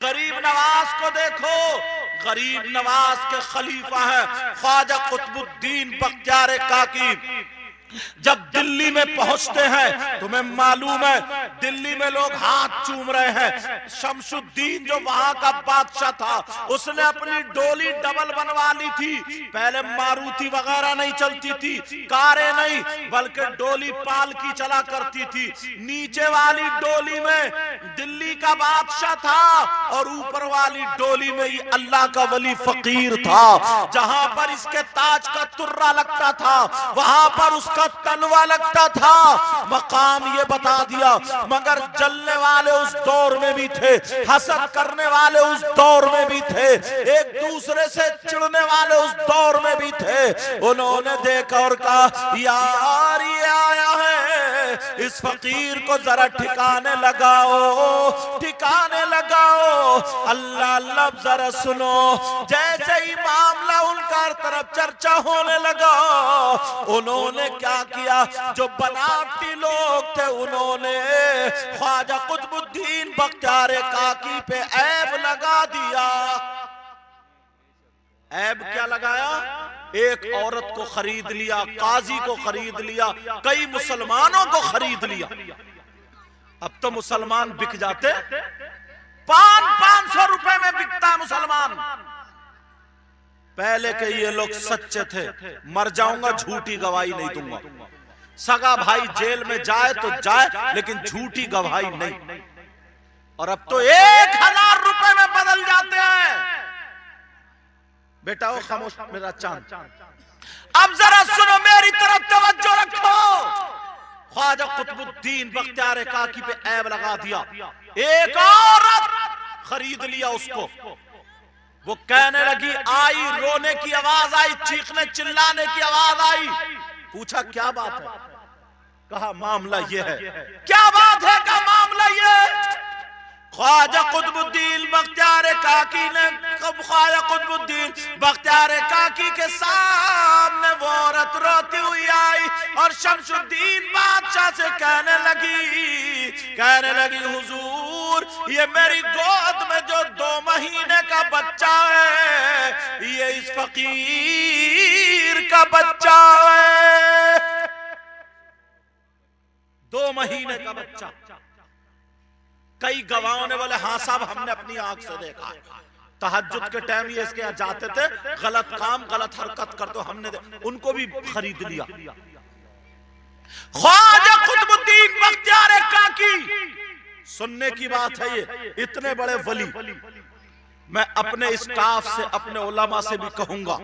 गरीब नवाज को देखो, गरीब नवाज के खलीफा है ख्वाजा कुतुबुद्दीन बख्तियार काकी। जब दिल्ली में पहुंचते हैं तुम्हें मालूम है दिल्ली में लोग हाथ चूम रहे हैं। शमसुद्दीन जो वहां का बादशाह था उसने अपनी डोली डबल बनवा ली थी। पहले मारुति वगैरह नहीं चलती थी, कारें नहीं, बल्कि डोली पालकी चला करती थी। नीचे वाली डोली में दिल्ली का बादशाह था और ऊपर वाली डोली में ये अल्लाह का वली फकीर था। जहां पर इसके ताज का तुर्रा लगता था वहां पर उसका तलवा लगता था। मकाम ये बता दिया, मगर जलने वाले उस दौर में भी थे, हसद करने वाले उस दौर में भी थे, एक दूसरे से चिढ़ने वाले उस दौर में भी थे। उन्होंने देखा और कहा यार ये आया है, इस फकीर को जरा ठिकाने लगाओ, ठिकाने लगाओ। अल्लाह अल्लाह जरा सुनो। जैसे ही मामला उनका तरफ चर्चा होने लगा उन्होंने क्या किया, जो बनावटी लोग थे उन्होंने ख्वाजा कुतुबुद्दीन बख्तियार काकी पे ऐब लगा दिया। ऐब क्या लगाया? एक औरत को खरीद लिया, काजी को खरीद लिया, कई मुसलमानों को खरीद लिया। अब तो मुसलमान बिक जाते, 500 रुपए में बिकता है मुसलमान। पहले के ये लोग सच्चे थे, मर जाऊंगा झूठी गवाही नहीं दूंगा। सगा भाई जेल में जाए तो जाए लेकिन झूठी गवाही नहीं। और अब तो 1000 रुपए में बदल जाते हैं। बेटा वो खामोश मेरा चांद, अब जरा सुनो, मेरी तरफ तवज्जो रखो। ख्वाजा कुतुबुद्दीन बख्तियार काकी पे ऐब लगा दिया। एक औरत खरीद लिया उसको। वो कहने लगी, आई, रोने की आवाज आई, चीखने चिल्लाने की आवाज आई। पूछा क्या बात है? कहा मामला ये है। क्या बात है? का मामला ये। ख्वाजा कुतुबुद्दीन बख्तियार काकी ने, ख्वाजा कुतुबुद्दीन बख्तियार काकी के सामने वो औरत रोती हुई आई और शमसुद्दीन बादशाह से कहने लगी हुजूर, ये मेरी गोद में जो 2 महीने का बच्चा है ये इस फकीर का बच्चा है। 2 महीने का बच्चा। कई गवाहों ने बोले हाँ साहब हमने अपनी आंख से देखा। तहज्जुद के टाइम ये इसके यहाँ जाते थे, गलत काम गलत हरकत कर तो हमने उनको भी खरीद लिया। ख्वाजा कुतुबुद्दीन बख्तियार काकी, सुनने की बात है ये, इतने बड़े वली। मैं अपने स्टाफ से, अपने उलमा से भी कहूंगा,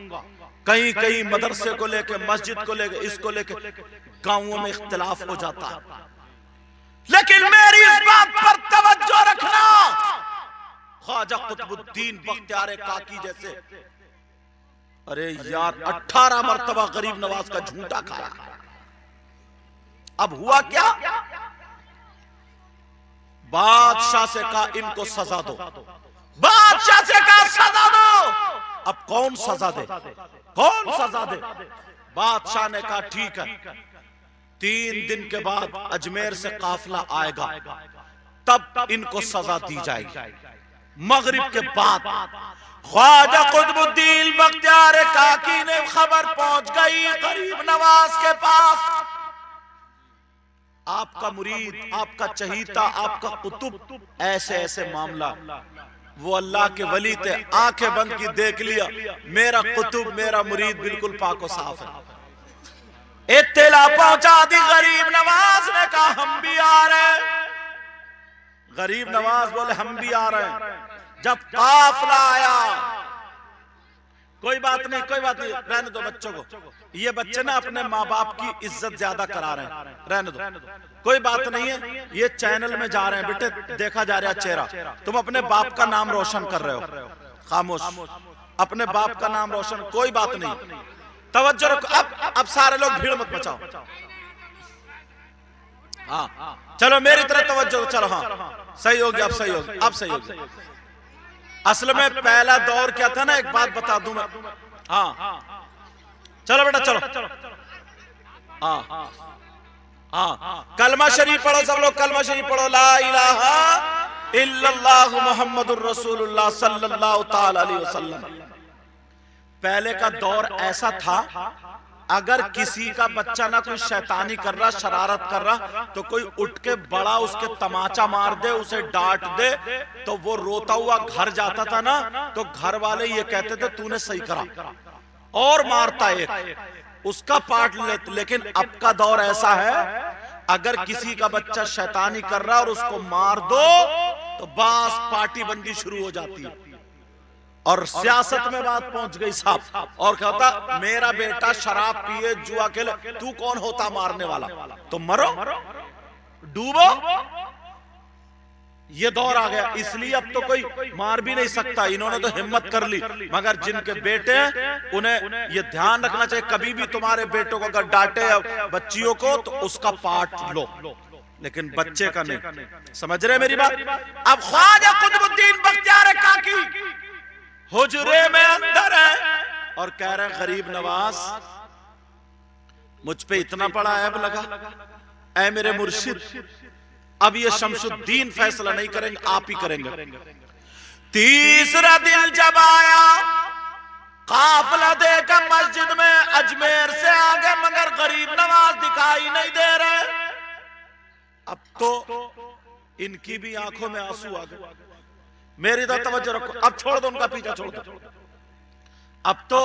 कहीं कहीं मदरसे को लेके, मस्जिद को लेके, इसको लेके गांवों में इख्तिलाफ हो जाता है, लेकिन मेरी इस बात पर तवज्जो रखना। ख्वाजा कुतुबुद्दीन बख्तियार काकी जैसे, अरे यार 18 मरतबा गरीब नवाज का झूठा खाया। अब हुआ क्या? बादशाह से कहा इनको सजा दो। बादशाह से कहा सजा दो। अब कौन सजा दे? कौन सजा दे? बादशाह ने कहा ठीक है, 3 दिन के बाद अजमेर से काफिला आएगा, तब इनको सजा दी जाएगी। मगरिब के बाद ख्वाजा कुतुबुद्दीन बख्तियार काकी ने खबर पहुंच गई गरीब नवाज के पास। आपका मुरीद, आपका चहीता, आपका कुतुब, ऐसे ऐसे मामला। वो अल्लाह के वली थे, आंखें बंद की देख लिया, मेरा कुतुब, मेरा मुरीद बिल्कुल पाको साफ है। इत्तला पहुंचा दी गरीब नवाज ने, कहा हम भी आ रहे हैं। गरीब नवाज बोले हम भी आ रहे हैं। जब काफिला आया, कोई बात नहीं, कोई बात नहीं, रहने दो बच्चों को, ये बच्चे ना अपने माँ बाप की इज्जत ज्यादा करा रहे हैं, रहने दो, कोई बात नहीं है, ये चैनल में जा रहे हैं बेटे, देखा जा रहा है चेहरा, तुम अपने बाप का नाम रोशन कर रहे हो, खामोश, अपने बाप का नाम रोशन, कोई बात नहीं, तवज्जो रखो। अब सारे लोग भीड़ मत मचाओ। हाँ चलो मेरी तरफ तवज्जो, चलो हाँ सही हो गया, अब सही हो गया, अब सही हो गया। असल में पहला दौर क्या था ना, एक बात बता दूं मैं। हाँ चलो बेटा चलो। हाँ हाँ कलमा शरीफ पढ़ो सब लोग, कलमा शरीफ पढ़ो, ला इलाहा इल्लल्लाहु मुहम्मदुर रसूलुल्लाह सल्लल्लाहु ताला अलैहि वसल्लम। पहले का दौर ऐसा था, अगर किसी का बच्चा ना कोई शैतानी कर रहा, शरारत कर रहा, तो कोई उठ के बड़ा उसके तमाचा मार दे, उसे डांट दे, तो वो रोता हुआ घर जाता था ना, तो घर वाले ये कहते थे तूने सही करा, और मारता एक, उसका पार्ट लेते। लेकिन अब का दौर ऐसा है, अगर किसी का बच्चा शैतानी कर रहा और उसको मार दो तो बस पार्टी बंदी शुरू हो जाती है। और सियासत में बात पहुंच गई साहब, और कहता मेरा बेटा शराब पिए, जुआ खेले, तू कौन होता मारने वाला, तो मरो, डूबो। ये दौर आ गया, इसलिए अब तो कोई मार भी नहीं सकता। इन्होंने तो हिम्मत कर ली, मगर जिनके बेटे हैं उन्हें ये ध्यान रखना चाहिए, कभी भी तुम्हारे बेटों को अगर डांटे बच्चियों को तो उसका पार्ट लो, लेकिन बच्चे का नहीं। समझ रहे मेरी बात? अब ख्वाजा कुतुबुद्दीन बख्तियार काकी हुजरे में अंदर है और कह रहे हैं गरीब नवाज मुझ पे इतना बड़ा ऐब लगा, ऐ मेरे मुर्शिद, अब ये शमशुद्दीन फैसला नहीं करेंगे, आप ही करेंगे। तीसरा दिन जब आया, काफिला देखकर मस्जिद में अजमेर से आ गए, मगर गरीब नवाज दिखाई नहीं दे रहे। अब तो इनकी भी आंखों में आंसू आ गए। मेरी तो तवज्जो रखो, अब छोड़ दो उनका पीछा, छोड़ दो। अब तो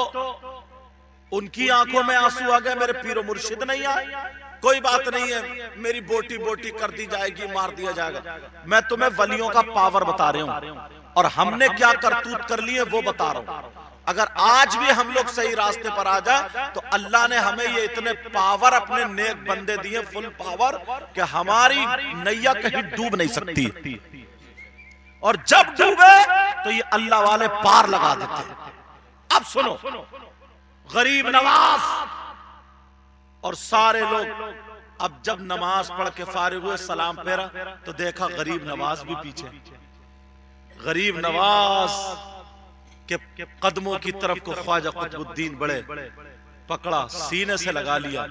उनकी आंखों में आंसू आ गए, मेरे पीरो मुर्शिद नहीं आए। कोई बात नहीं है, मेरी बोटी बोटी कर दी जाएगी, मार दिया जाएगा। मैं तुम्हें वलियों का पावर बता रहा हूं और हमने क्या करतूत कर लिए वो बता रहा हूं। अगर आज भी हम लोग सही रास्ते पर आ जाए तो अल्लाह ने हमें ये इतने पावर अपने नेक बंदे दिए, फुल पावर, कि हमारी नैया कहीं डूब नहीं सकती, और जब डूबे तो ये अल्लाह वाले पार लगा देते हैं। अब सुनो, गरीब नवाज और सारे लोग अब जब नमाज पढ़ के फारिग हुए, सलाम फेरा, तो देखा गरीब नवाज भी पीछे। गरीब नवाज के कदमों की तरफ को ख्वाजा कुतुबुद्दीन बड़े पकड़ा, सीने से लगा लिया,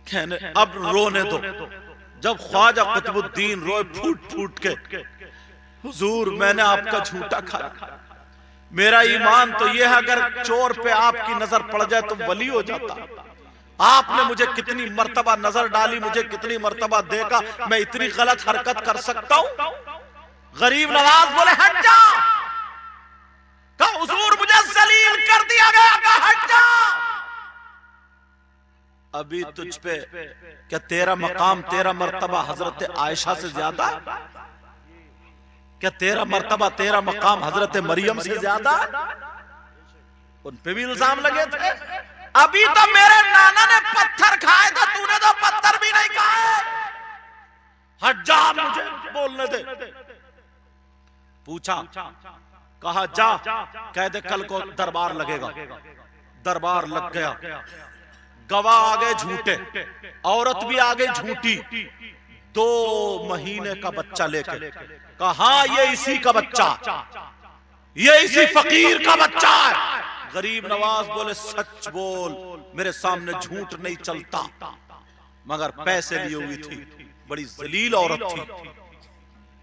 कहने अब रोने दो। जब ख्वाजा कुतुबुद्दीन रोए फूट फूट के, हुजूर मैंने आपका झूठा खाया, मेरा ईमान तो यह है अगर चोर पे आपकी नजर पड़ जाए तो वली हो जाता। आपने मुझे कितनी मर्तबा नजर डाली, मुझे कितनी मर्तबा देखा, मैं इतनी गलत हरकत कर सकता हूं? गरीब नवाज बोले हट जा, कहा हुजूर मुझे जलील कर दिया गया, कहा हट जा। अभी तुझ पे क्या तेरा मकाम, तेरा मर्तबा हजरत आयशा से ज्यादा? क्या तेरा मर्तबा, तेरा मकाम हजरत मरियम से ज्यादा? उन पे भी इल्जाम लगे थे। अभी तो मेरे नाना ने पत्थर खाए थे, तूने तो पत्थर भी नहीं खाए, हट जा, मुझे बोलने दे। पूछा, कहा जा, कह दे कल को दरबार लगेगा। दरबार लग गया, गवाह आ गए झूठे, औरत भी आ गई झूठी। 2 महीने का बच्चा लेके कहा ये इसी का बच्चा, ये इसी फकीर का बच्चा है। गरीब नवाज बोले सच बोल, मेरे सामने झूठ नहीं चलता, मगर पैसे लिए हुई थी, बड़ी जलील औरत थी,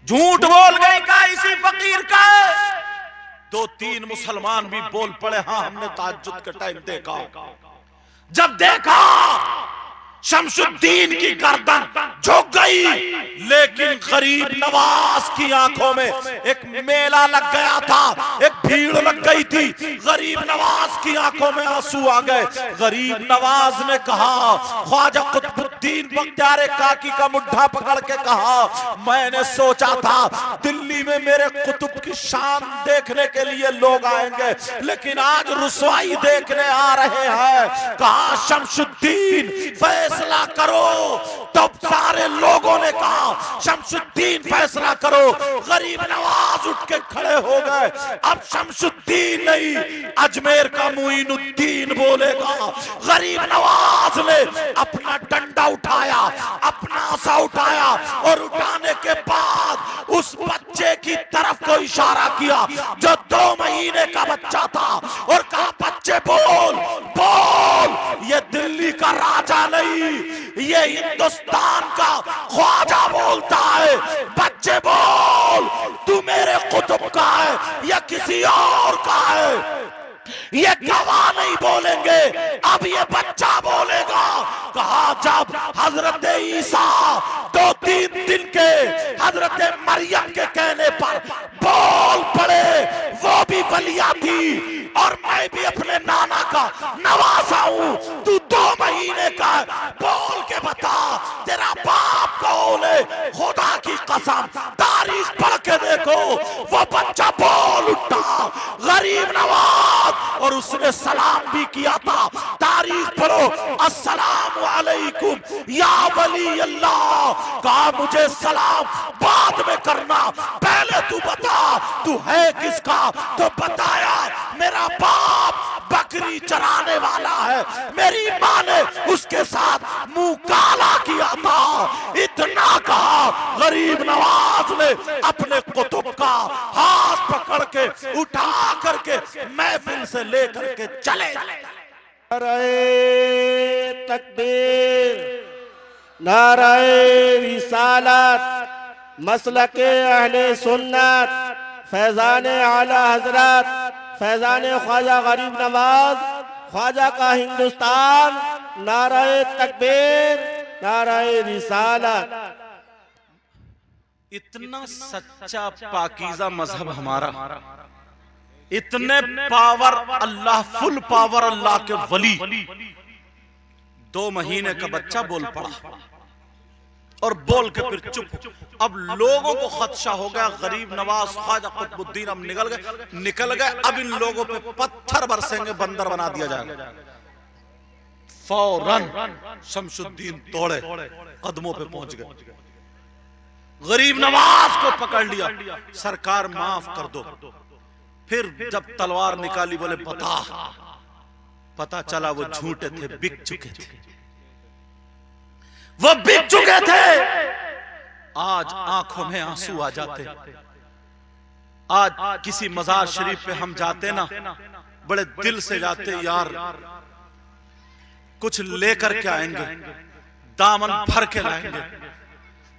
झूठ बोल गई, का इसी फकीर का है। 2-3 मुसलमान भी बोल पड़े, हाँ हमने ताज्जुद के टाइम देखा। जब देखा शमशुद्दीन की गर्दन झुक गई, लेकिन गरीब नवाज की आंखों में एक मेला लग गया था, एक भीड़ लग गई थी। गरीब नवाज की आंखों में आंसू आ गए। गरीब नवाज ने कहा, ख्वाजा कुतुबुद्दीन बख्तियार काकी का मुट्ठा पकड़ के कहा, मैंने सोचा था दिल्ली में मेरे कुतुब की शान देखने के लिए लोग आएंगे, लेकिन आज रुसवाई देखने आ रहे हैं। कहा शमशुद्दीन फैसला करो। तब सारे लोगों ने कहा शमशुद्दीन फैसला करो। गरीब नवाज उठ के खड़े हो गए। अब शमशुद्दीन नहीं, अजमेर का मुईनुद्दीन बोलेगा। गरीब नवाज ने अपना डंडा उठाया, अपना आसा उठाया, और उठाने के बाद उस बच्चे की तरफ को इशारा किया जो 2 महीने का बच्चा था, और कहा बच्चे बोल बोल, ये दिल्ली का राजा नहीं, ये हिंदुस्तान का ख्वाजा बोलता है। बच्चे बच्चे बोल, तू मेरे कुतुब का है या किसी और का है? ये गवाह नहीं बोलेंगे, अब ये बच्चा बोलेगा। कहा जब हजरत ईसा 2-3 दिन के हजरत मरियम के कहने पर बोल पड़े, वो भी वलिया थी और मैं भी अपने नाना का नवासा हूं, तू 2 महीने का बोल के बता तेरा बाप कौन है? खुदा की कसम तारीख पढ़ के देखो, वो बच्चा बोल उठा गरीब नवाज, और उसने सलाम भी किया था। तारीख पढ़ो, अस्सलाम वालेकुम या वली अल्लाह। कहा मुझे सलाम बाद में करना, पहले तू बता तू है किसका? तो बताया मेरा बाप बकरी चराने वाला है, मेरी माँ ने उसके साथ मुंह काला किया था। इतना कहा गरीब नवाज ने अपने कुतुब का हाथ पकड़ के उठा करके महफिल से लेकर के चले। नाराए तकबीर, नाराए रिसालत, मसलके अहले सुन्नत, फैजाने आला हजरत, फैजाने ख्वाजा गरीब नवाज, ख्वाजा का हिंदुस्तान। नाराए तकबीर, नाराए रिसालत। इतना सच्चा पाकीज़ा मजहब हमारा, इतने पावर अल्लाह, फुल पावर अल्लाह के वली। 2 महीने का बच्चा बोल पड़ा और बोल के फिर चुप। अब लोगों को खदशा हो गया, गरीब नवाज ख्वाजा कुतुबुद्दीन अब निकल गए। अब इन लोगों पे पत्थर बरसेंगे, बंदर बना दिया जाएगा। फौरन शमशुद्दीन दौड़े, कदमों पे पहुंच गए, गरीब नवाज को पकड़ लिया। सरकार माफ कर दो। फिर जब तलवार निकाली, बोले पता चला वो झूठे थे, बिक चुके थे, वो बिक चुके थे। आज आंखों में आंसू आ जाते। आज किसी मजार शरीफ पे हम जाते ना, बड़े दिल से जाते, यार कुछ लेकर के आएंगे, दामन भर के लाएंगे।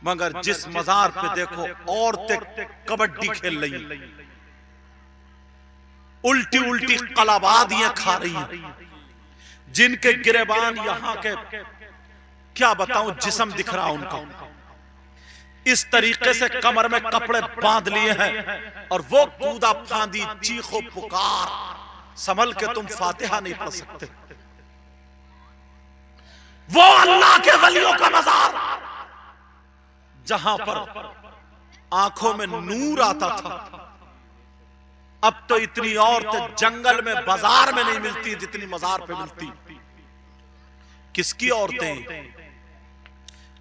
मगर जिस मजार पे देखो औरतें कबड्डी खेल रही, उल्टी उल्टी कलाबादियां खा रही हैं, जिनके गिरेबान यहाँ के क्या बताऊं जिस्म दिख रहा उनका, इस तरीके से कमर में कपड़े बांध लिए हैं और वो कूदा फांदी चीखो पुकार, संभल के तुम फातिहा नहीं पढ़ सकते। वो अल्लाह के वलियों का मजार जहां पर आंखों में नूर आता था, अब तो इतनी औरतें जंगल में बाजार में नहीं मिलती जितनी मजार पे मिलती। किसकी औरतें?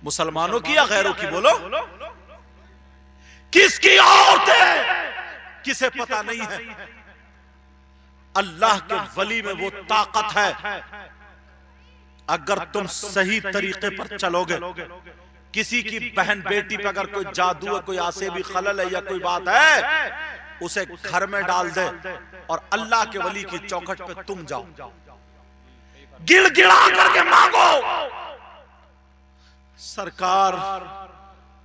मुसलमानों की या गैरों की? बोलो किसकी औरतें? किसे पता नहीं है। अल्लाह के वली में वो ताकत है, अगर तुम सही तरीके पर चलोगे। किसी की बहन बेटी पे अगर कोई जादू है, कोई आसेबी खलल है या कोई बात है, उसे घर में डाल दे और अल्लाह के वली की चौखट पे तुम जाओ, गिड़गिड़ा करके मांगो। सरकार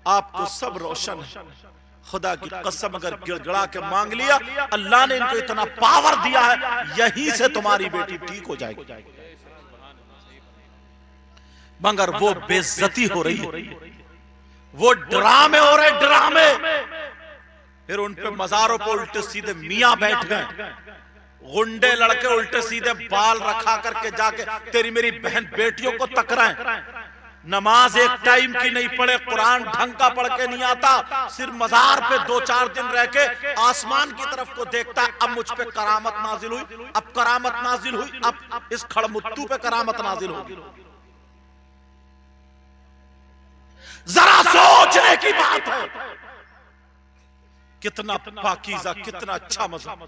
आपको सब रोशन है, खुदा की कसम अगर गिड़गिड़ा के मांग लिया, अल्लाह ने इनको इतना पावर दिया है, यहीं से तुम्हारी बेटी ठीक हो जाएगी। मगर वो बेइज्जती हो रही है, वो ड्रामे हो रहे, ड्रामे। फिर उन पे मजारों पे उल्टे सीधे मियां बैठ गए, गुंडे लड़के उल्टे सीधे बाल रखा करके जाके तेरी मेरी बहन बेटियों को टकराएं। नमाज एक टाइम की नहीं पढ़े, कुरान ढंग का पढ़ के नहीं आता, सिर्फ मजार पे 2-4 दिन रह के आसमान की तरफ को देखता है। अब मुझ पे करामत नाजिल हुई, अब करामत नाजिल हुई, अब इस खड़मुत्तू पे करामत नाजिल होगी। जरा सोचने की बात है, कितना पाकीज़ा, कितना अच्छा मज़हब।